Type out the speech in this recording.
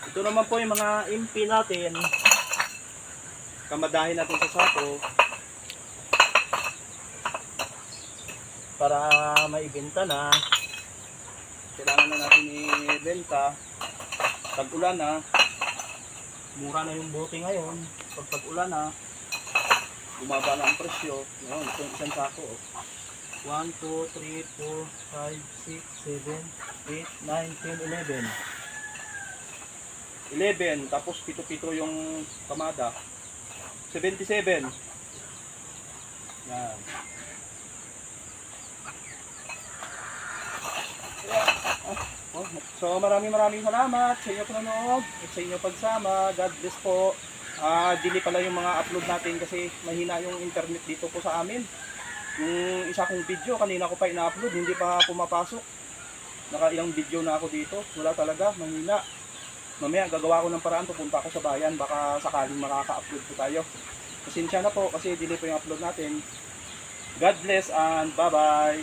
Ito naman po yung mga MP natin. Kamadahin natin sa sako para maibenta na. Kailangan na natin ibenta. Tag-ulan na. Mura na yung bote ngayon. Pag tag-ulan na, bumaba na ang presyo. Ngayon, ito yung isang sako. 1, 2, 3, 4, 5, 6, 7, 8, 9, 10, 11. 11, tapos pito-pito yung kamada. 77. Yan. So maraming salamat sa inyo panonood at sa inyo pagsama. God bless po. Dili pala yung mga upload natin kasi mahina yung internet dito po sa amin. Yung isa kong video kanina ko pa ina-upload, hindi pa pumapasok. Nakailang video na ako dito. Wala talaga, mahina. Mamaya gagawa ko ng paraan, pupunta ako sa bayan, baka sakaling makaka-upload po tayo. Pasensya na po kasi dili po yung upload natin. God bless and bye bye.